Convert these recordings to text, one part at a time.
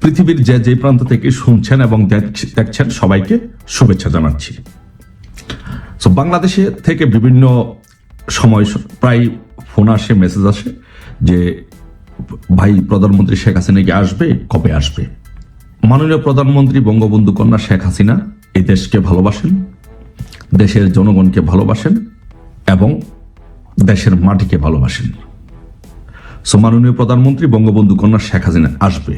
পৃথিবীর যে প্রান্ত থেকে শুনছেন এবং দেখছেন সবাইকে শুভেচ্ছা জানাচ্ছি। তো বাংলাদেশে থেকে বিভিন্ন সময় প্রায় ফোন আসে, মেসেজ আসে যে ভাই প্রধানমন্ত্রী শেখ হাসিনা কি আসবে, কবে আসবে? মাননীয় প্রধানমন্ত্রী বঙ্গবন্ধু কন্যা শেখ হাসিনা এই দেশকে ভালোবাসেন, দেশের জনগণকে ভালোবাসেন এবং দেশের মাটিকে ভালোবাসেন। সো মাননীয় প্রধানমন্ত্রী বঙ্গবন্ধু কন্যা শেখ হাসিনা আসবে,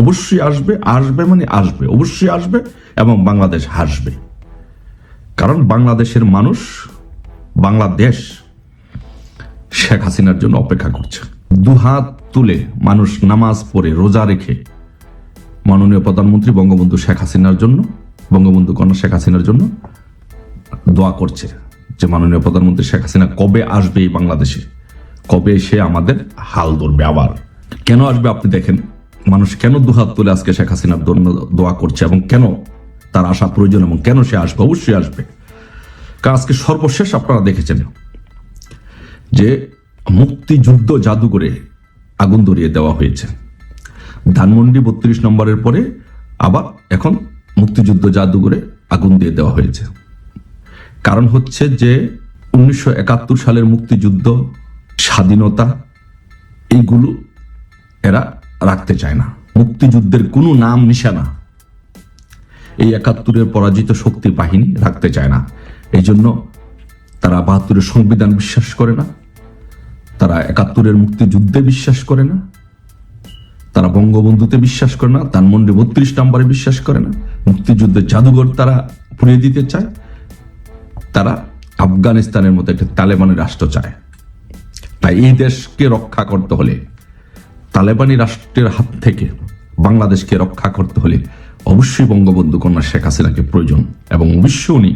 অবশ্যই আসবে। আসবে মানে আসবে, অবশ্যই আসবে এবং বাংলাদেশ হাসবে। কারণ বাংলাদেশের মানুষ, বাংলাদেশ শেখ হাসিনার জন্য অপেক্ষা করছে। দুহাত তুলে মানুষ নামাজ পড়ে রোজা রেখে মাননীয় প্রধানমন্ত্রী বঙ্গবন্ধু শেখ হাসিনার জন্য, বঙ্গবন্ধু কন্যা শেখ হাসিনার জন্য দোয়া করছে যে মাননীয় প্রধানমন্ত্রী শেখ হাসিনা কবে আসবে এই বাংলাদেশে, কবে এসে আমাদের হাল ধরবে আবার। কেন আসবে আপনি দেখেন, মানুষ কেন দুহাত তুলে আজকে শেখ হাসিনার জন্য দোয়া করছে এবং কেন তার আসা প্রয়োজন এবং কেন সে আসবে, অবশ্যই আসবে। কারণ আজকে সর্বশেষ আপনারা দেখেছেন যে মুক্তিযুদ্ধ জাদুঘরে আগুন ধরিয়ে দেওয়া হয়েছে। ধানমন্ডি 32 নম্বরের পরে আবার এখন মুক্তিযুদ্ধ জাদুঘরে আগুন দিয়ে দেওয়া হয়েছে। কারণ হচ্ছে যে 1971 সালের মুক্তিযুদ্ধ, স্বাধীনতা, এইগুলো এরা রাখতে চায় না। মুক্তিযুদ্ধের কোনো নাম নিশানা এই 71-এর পরাজিত শক্তি বাহিনী রাখতে চায় না। এই জন্য তারা 72-এর সংবিধান বিশ্বাস করে না, তারা 71-এর মুক্তিযুদ্ধে বিশ্বাস করে না, তারা বঙ্গবন্ধুতে বিশ্বাস করে না, ধানমন্ডি 32 নম্বরে বিশ্বাস করে না। মুক্তিযুদ্ধের জাদুঘর তারা পুড়িয়ে দিতে চায়। তারা আফগানিস্তানের মতো একটা তালেবানি রাষ্ট্র চায়। তাই এই দেশকে রক্ষা করতে হলে, তালেবানি রাষ্ট্রের হাত থেকে বাংলাদেশকে রক্ষা করতে হলে অবশ্যই বঙ্গবন্ধু কন্যা শেখ হাসিনাকে প্রয়োজন এবং অবশ্যই উনি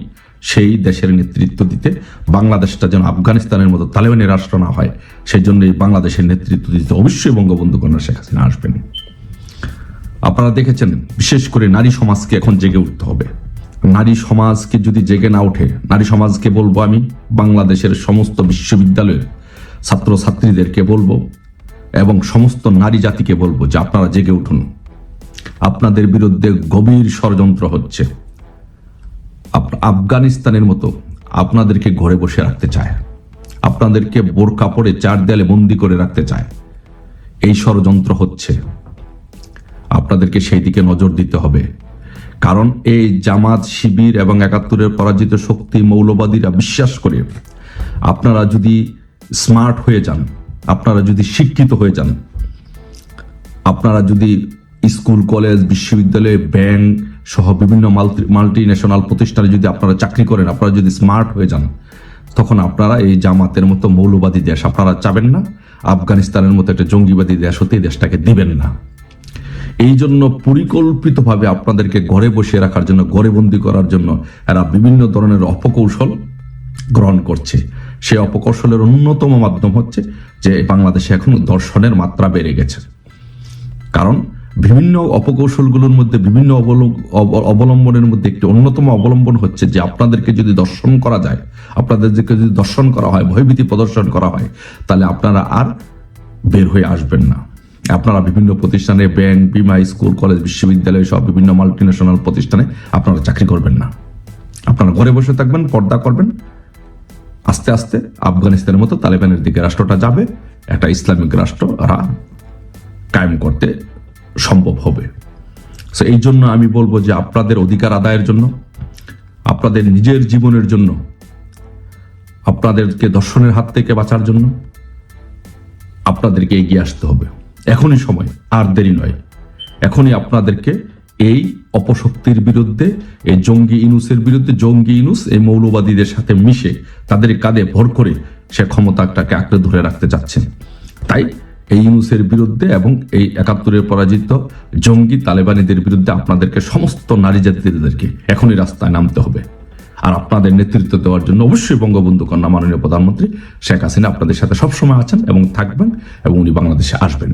সেই দেশের নেতৃত্ব দিতে, বাংলাদেশটা যেন আফগানিস্তানের মতো তালেবানি রাষ্ট্র না হয়, সেই জন্য এই বাংলাদেশের নেতৃত্ব দিতে অবশ্যই বঙ্গবন্ধু কন্যা শেখ হাসিনা আসবেন। আপনারা দেখেছেন, বিশেষ করে নারী সমাজকে এখন জেগে উঠতে হবে। নারী সমাজকে যদি জেগে না ওঠে, নারী সমাজকে বলবো আমি, বাংলাদেশের সমস্ত বিশ্ববিদ্যালয়ের ছাত্রছাত্রীদেরকে বলবো এবং সমস্ত নারী জাতিকে বলবো যে আপনারা জেগে উঠুন। আপনাদের বিরুদ্ধে গভীর ষড়যন্ত্র হচ্ছে। আফগানিস্তানের মতো আপনাদেরকে ঘরে বসে রাখতে চায়, আপনাদেরকে বোরকা পরে 4 দেয়ালে বন্দি করে রাখতে চায়। এই ষড়যন্ত্র হচ্ছে, আপনাদেরকে সেই দিকে নজর দিতে হবে। কারণ এই জামাত, শিবির এবং 71-এর পরাজিত শক্তি মৌলবাদীরা বিশ্বাস করে আপনারা যদি স্মার্ট হয়ে যান, আপনারা যদি শিক্ষিত হয়ে যান, আপনারা যদি স্কুল, কলেজ, বিশ্ববিদ্যালয়, ব্যাংক সহ বিভিন্ন মাল্টি ন্যাশনাল প্রতিষ্ঠানে যদি আপনারা চাকরি করেন, আপনারা যদি স্মার্ট হয়ে যান, তখন আপনারা এই জামাতের মতো মৌলবাদী দেশ আপনারা চাবেন না। আফগানিস্তানের মতো একটা জঙ্গিবাদী দেশ হতে এই দেশটাকে দিবেন না। এই জন্য পরিকল্পিতভাবে আপনাদেরকে ঘরে বসিয়ে রাখার জন্য, ঘরে বন্দি করার জন্য এরা বিভিন্ন ধরনের অপকৌশল গ্রহণ করছে। সেই অপকৌশলের অন্যতম মাধ্যম হচ্ছে যে বাংলাদেশে এখন ধর্ষণের মাত্রা বেড়ে গেছে। কারণ বিভিন্ন অপকৌশলগুলোর মধ্যে, বিভিন্ন অবলম্বনের মধ্যে একটি অন্যতম অবলম্বন হচ্ছে যে আপনাদেরকে যদি দর্শন করা যায়, আপনাদেরকে যদি দর্শন করা হয়, ভয়ভীতি প্রদর্শন করা হয়, তাহলে আপনারা আর বের হয়ে আসবেন না। আপনারা বিভিন্ন প্রতিষ্ঠানে, ব্যাংক, বিমা, স্কুল, কলেজ, বিশ্ববিদ্যালয় সব বিভিন্ন মাল্টিন্যাশনাল প্রতিষ্ঠানে আপনারা চাকরি করবেন না। আপনারা ঘরে বসে থাকবেন, পর্দা করবেন। আস্তে আস্তে আফগানিস্তানের মতো তালেবানের দিকে রাষ্ট্রটা যাবে, একটা ইসলামিক রাষ্ট্র কায়েম করতে সম্ভব হবে। সো এই জন্য আমি বলবো যে আপনাদের অধিকার আদায়ের জন্য, আপনাদের নিজের জীবনের জন্য, আপনাদেরকে দর্শনের হাত থেকে বাঁচার জন্য আপনাদেরকে এগিয়ে আসতে হবে। এখনই সময়, আর দেরি নয়। এখনই আপনাদেরকে এই অপশক্তির বিরুদ্ধে, এই জঙ্গি ইনুসের বিরুদ্ধে, জঙ্গি ইনুস এই মৌলবাদীদের সাথে মিশে তাদের কাঁধে ভর করে সে ক্ষমতাটাকে আঁকড়ে ধরে রাখতে চাচ্ছেন। তাই এই ইনুসের বিরুদ্ধে এবং এই 71-এর পরাজিত জঙ্গি তালেবানিদের বিরুদ্ধে আপনাদেরকে, সমস্ত নারী জাতিদেরকে এখনই রাস্তায় নামতে হবে। আর আপনাদের নেতৃত্ব দেওয়ার জন্য অবশ্যই বঙ্গবন্ধু কন্যা মাননীয় প্রধানমন্ত্রী শেখ হাসিনা আপনাদের সাথে সবসময় আছেন এবং থাকবেন এবং উনি বাংলাদেশে আসবেন।